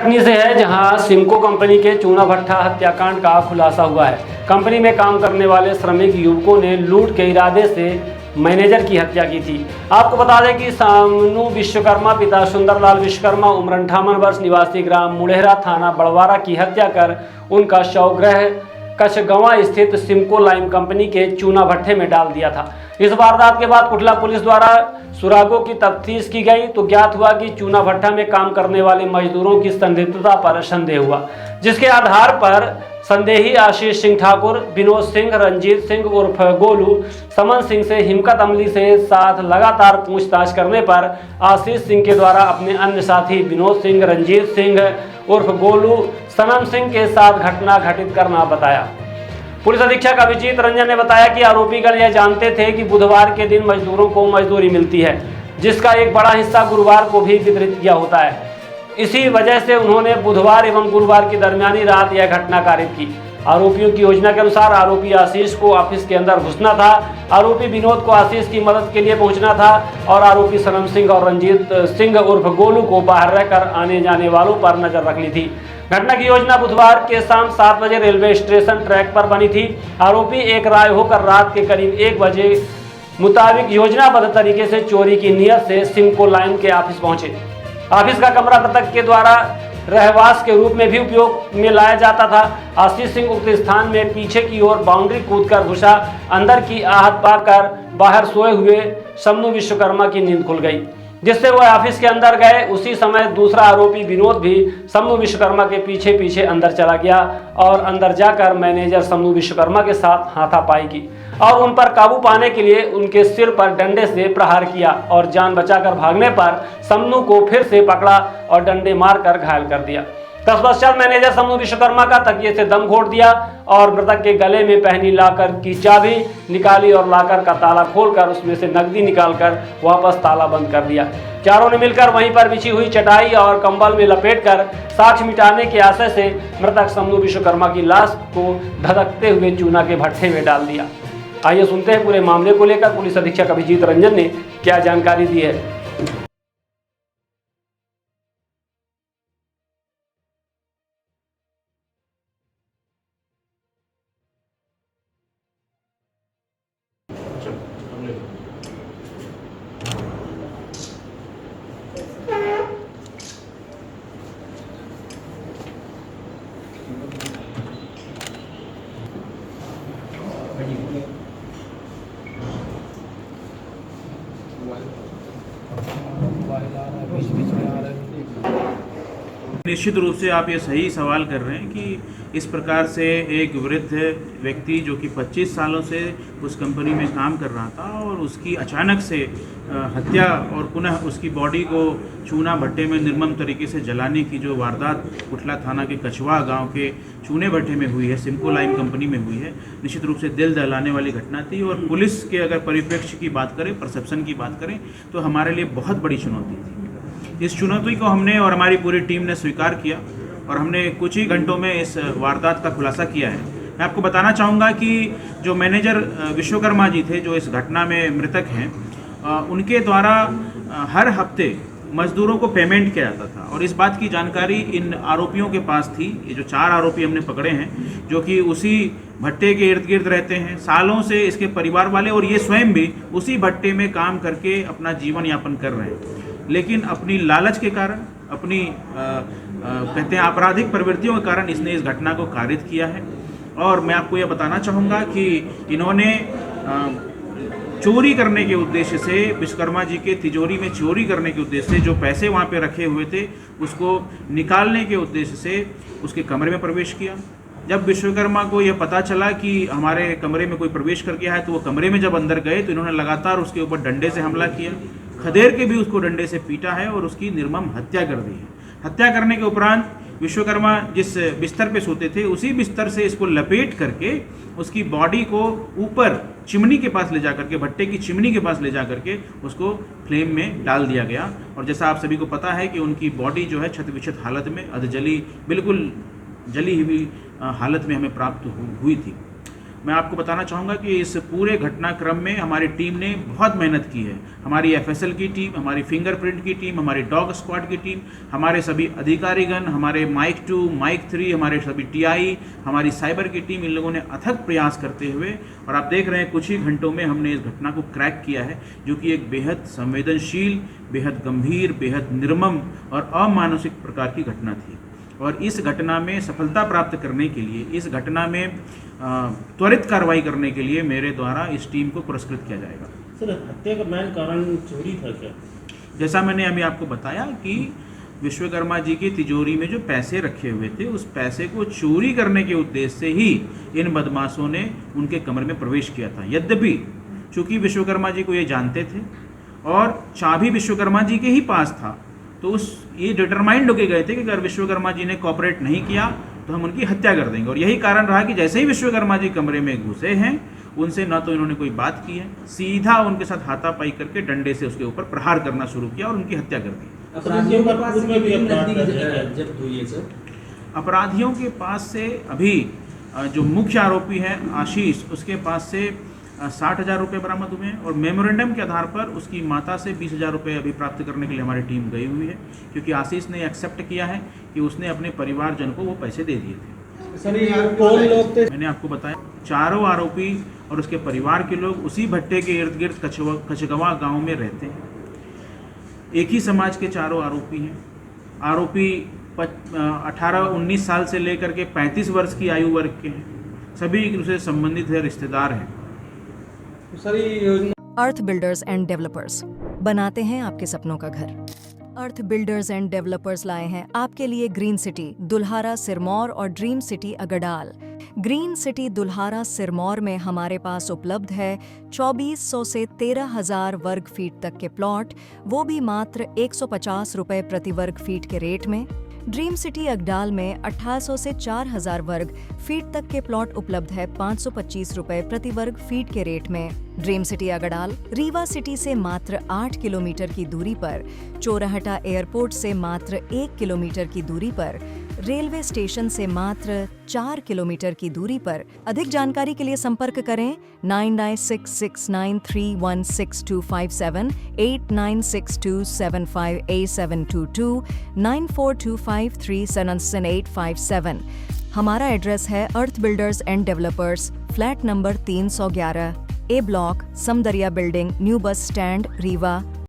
कटनी से है, जहां सिमको कंपनी के चूना भट्टा हत्याकांड का खुलासा हुआ है। कंपनी में काम करने वाले श्रमिक युवकों ने लूट के इरादे से मैनेजर की हत्या की थी। आपको बता दें कि सामनू विश्वकर्मा पिता सुंदरलाल विश्वकर्मा उम्र 58 वर्ष निवासी ग्राम मुड़ेहरा थाना बड़वारा की हत्या कर उनका शव गृह कछगवां स्थित सिमको लाइम कंपनी के चूना भट्टे में डाल दिया था। इस वारदात के बाद कुटला पुलिस द्वारा सुरागों की तफ्तीश की गई तो ज्ञात हुआ कि चूना भट्टा में काम करने वाले मजदूरों की संदिग्धता पर संदेह हुआ, जिसके आधार पर संदेही आशीष सिंह ठाकुर, विनोद सिंह, रंजीत सिंह उर्फ गोलू, समन सिंह से हिम्मत अमली से साथ लगातार पूछताछ करने पर आशीष सिंह के द्वारा अपने अन्य साथी विनोद सिंह, रंजीत सिंह उर्फ गोलू, सनम सिंह के साथ घटना घटित करना बताया। पुलिस अधीक्षक अभिजीत रंजन ने बताया कि आरोपीगण यह जानते थे कि बुधवार के दिन मजदूरों को मजदूरी मिलती है, जिसका एक बड़ा हिस्सा गुरुवार को भी वितरित किया होता है। इसी वजह से उन्होंने बुधवार एवं गुरुवार की दरमियानी रात यह घटना कारित की। आरोपियों की योजना के अनुसार आरोपी आशीष को ऑफिस के अंदर घुसना था, आरोपी विनोद को आशीष की मदद के लिए पहुंचना था और आरोपी सनम सिंह और रंजीत सिंह उर्फ गोलू को बाहर रहकर आने जाने वालों पर नजर रखनी थी। घटना की योजना बुधवार के शाम 7 बजे रेलवे स्टेशन ट्रैक पर बनी थी। आरोपी एक राय होकर रात के करीब 1 बजे मुताबिक योजनाबद्ध तरीके से चोरी की नीयत से सिमको लाइन के ऑफिस पहुंचे। ऑफिस का कमरा मृतक के द्वारा रहवास के रूप में भी उपयोग में लाया जाता था। आशीष सिंह उक्त स्थान में पीछे की ओर बाउंड्री कूदकर घुसा। अंदर की आहत पाकर बाहर सोए हुए समनू विश्वकर्मा की नींद खुल गई, जिससे वह ऑफिस के अंदर गए। उसी समय दूसरा आरोपी विनोद भी समनू विश्वकर्मा के पीछे पीछे अंदर चला गया और अंदर जाकर मैनेजर समनू विश्वकर्मा के साथ हाथापाई की और उन पर काबू पाने के लिए उनके सिर पर डंडे से प्रहार किया और जान बचाकर भागने पर समनू को फिर से पकड़ा और डंडे मारकर घायल कर दिया। तत्पश्चात मैनेजर समनू विश्वकर्मा का तकिए से दम घोट दिया और मृतक के गले में पहनी लाकर की चाबी निकाली और लाकर का ताला खोलकर उसमें से नकदी निकालकर वापस ताला बंद कर दिया। चारों ने मिलकर वहीं पर बिछी हुई चटाई और कंबल में लपेटकर साक्ष्य मिटाने के आशय से मृतक समनू विश्वकर्मा की लाश को धधकते हुए चूना के भट्टे में डाल दिया। आइए सुनते हैं पूरे मामले को लेकर पुलिस अधीक्षक अभिजीत रंजन ने क्या जानकारी दी है। निश्चित रूप से आप ये सही सवाल कर रहे हैं कि इस प्रकार से एक वृद्ध व्यक्ति जो कि 25 सालों से उस कंपनी में काम कर रहा था और उसकी अचानक से हत्या और पुनः उसकी बॉडी को चूना भट्टे में निर्मम तरीके से जलाने की जो वारदात कुटला थाना के कछवा गांव के चूने भट्टे में हुई है, सिमको लाइम कंपनी में हुई है, निश्चित रूप से दिल दहलाने वाली घटना थी। और पुलिस के अगर परिप्रेक्ष्य की बात करें, परसेप्शन की बात करें, तो हमारे लिए बहुत बड़ी चुनौती थी। इस चुनौती को हमने और हमारी पूरी टीम ने स्वीकार किया और हमने कुछ ही घंटों में इस वारदात का खुलासा किया है। मैं आपको बताना चाहूँगा कि जो मैनेजर विश्वकर्मा जी थे, जो इस घटना में मृतक हैं, उनके द्वारा हर हफ्ते मजदूरों को पेमेंट किया जाता था और इस बात की जानकारी इन आरोपियों के पास थी। ये जो 4 आरोपी हमने पकड़े हैं, जो कि उसी भट्टे के इर्द गिर्द रहते हैं, सालों से इसके परिवार वाले और ये स्वयं भी उसी भट्टे में काम करके अपना जीवन यापन कर रहे हैं, लेकिन अपनी लालच के कारण, अपनी कहते हैं आपराधिक प्रवृत्तियों के कारण इसने इस घटना को कारित किया है। और मैं आपको यह बताना चाहूँगा कि इन्होंने चोरी करने के उद्देश्य से, विश्वकर्मा जी के तिजोरी में चोरी करने के उद्देश्य से जो पैसे वहाँ पे रखे हुए थे उसको निकालने के उद्देश्य से उसके कमरे में प्रवेश किया। जब विश्वकर्मा को यह पता चला कि हमारे कमरे में कोई प्रवेश कर गया है, तो वो कमरे में जब अंदर गए तो इन्होंने लगातार उसके ऊपर डंडे से हमला किया, खदेड़ के भी उसको डंडे से पीटा है और उसकी निर्मम हत्या कर दी है। हत्या करने के उपरांत विश्वकर्मा जिस बिस्तर पे सोते थे उसी बिस्तर से इसको लपेट करके उसकी बॉडी को ऊपर चिमनी के पास ले जा करके, भट्टे की चिमनी के पास ले जा करके उसको फ्लेम में डाल दिया गया। और जैसा आप सभी को पता है कि उनकी बॉडी जो है क्षत विक्षत हालत में, अधजली, बिल्कुल जली हुई हालत में हमें प्राप्त हुई थी। मैं आपको बताना चाहूँगा कि इस पूरे घटनाक्रम में हमारी टीम ने बहुत मेहनत की है। हमारी एफएसएल की टीम, हमारी फिंगरप्रिंट की टीम, हमारी डॉग स्क्वाड की टीम, हमारे सभी अधिकारीगण, हमारे माइक 2, माइक 3, हमारे सभी टीआई, हमारी साइबर की टीम, इन लोगों ने अथक प्रयास करते हुए, और आप देख रहे हैं कुछ ही घंटों में हमने इस घटना को क्रैक किया है, जो कि एक बेहद संवेदनशील, बेहद गंभीर, बेहद निर्मम और अमानसिक प्रकार की घटना थी। और इस घटना में सफलता प्राप्त करने के लिए, इस घटना में त्वरित कार्रवाई करने के लिए मेरे द्वारा इस टीम को पुरस्कृत किया जाएगा। सर, हत्या का मेन कारण चोरी था क्या? जैसा मैंने अभी आपको बताया कि विश्वकर्मा जी की तिजोरी में जो पैसे रखे हुए थे, उस पैसे को चोरी करने के उद्देश्य से ही इन बदमाशों ने उनके कमरे में प्रवेश किया था। यद्यपि चूंकि विश्वकर्मा जी को ये जानते थे और चाबी विश्वकर्मा जी के ही पास था, तो ये डिटरमाइंड होके गए थे कि अगर विश्वकर्मा जी ने कॉपरेट नहीं किया तो हम उनकी हत्या कर देंगे। और यही कारण रहा कि जैसे ही विश्वकर्मा जी कमरे में घुसे हैं, उनसे न तो इन्होंने कोई बात की है, सीधा उनके साथ हाथापाई करके डंडे से उसके ऊपर प्रहार करना शुरू किया और उनकी हत्या कर दी। अपराधियों के पास में भी जब्त हुई है सर? अपराधियों के पास से अभी जो मुख्य आरोपी है आशीष, उसके पास से 60,000 रुपये बरामद हुए हैं और मेमोरेंडम के आधार पर उसकी माता से 20,000 रुपये अभी प्राप्त करने के लिए हमारी टीम गई हुई है, क्योंकि आशीष ने एक्सेप्ट किया है कि उसने अपने परिवारजन को वो पैसे दे दिए थे। सर, ये कौन लोग थे? मैंने आपको बताया, चारों आरोपी और उसके परिवार के लोग उसी भट्टे के इर्द गिर्द कचगवा गाँव में रहते हैं। एक ही समाज के चारों आरोपी हैं। आरोपी 18-19 साल से लेकर के 35 वर्ष की आयु वर्ग के हैं। सभी एक दूसरे से संबंधित है, रिश्तेदार हैं। अर्थ बिल्डर्स एंड डेवलपर्स बनाते हैं आपके सपनों का घर। अर्थ बिल्डर्स एंड डेवलपर्स लाए हैं आपके लिए ग्रीन सिटी दुल्हारा सिरमौर और dream city Agdal. Green city Dulhara Sirmaur में हमारे पास उपलब्ध है 2400 से 13,000 वर्ग फीट तक के प्लॉट, वो भी मात्र 150 रुपए प्रति वर्ग फीट के रेट में। ड्रीम सिटी अगडाल में 1800 से 4,000 वर्ग फीट तक के प्लॉट उपलब्ध है 525 रुपए प्रति वर्ग फीट के रेट में। Dream city Agdal Rewa city से मात्र 8 किलोमीटर की दूरी पर, चोराहटा एयरपोर्ट से मात्र 1 किलोमीटर की दूरी पर, रेलवे स्टेशन से मात्र 4 किलोमीटर की दूरी पर। अधिक जानकारी के लिए संपर्क करें 9966931627, 8962758722, 9425377857। हमारा एड्रेस है Earth builders and developers, flat number 311, A block, Samdariya building, new bus stand, Rewa.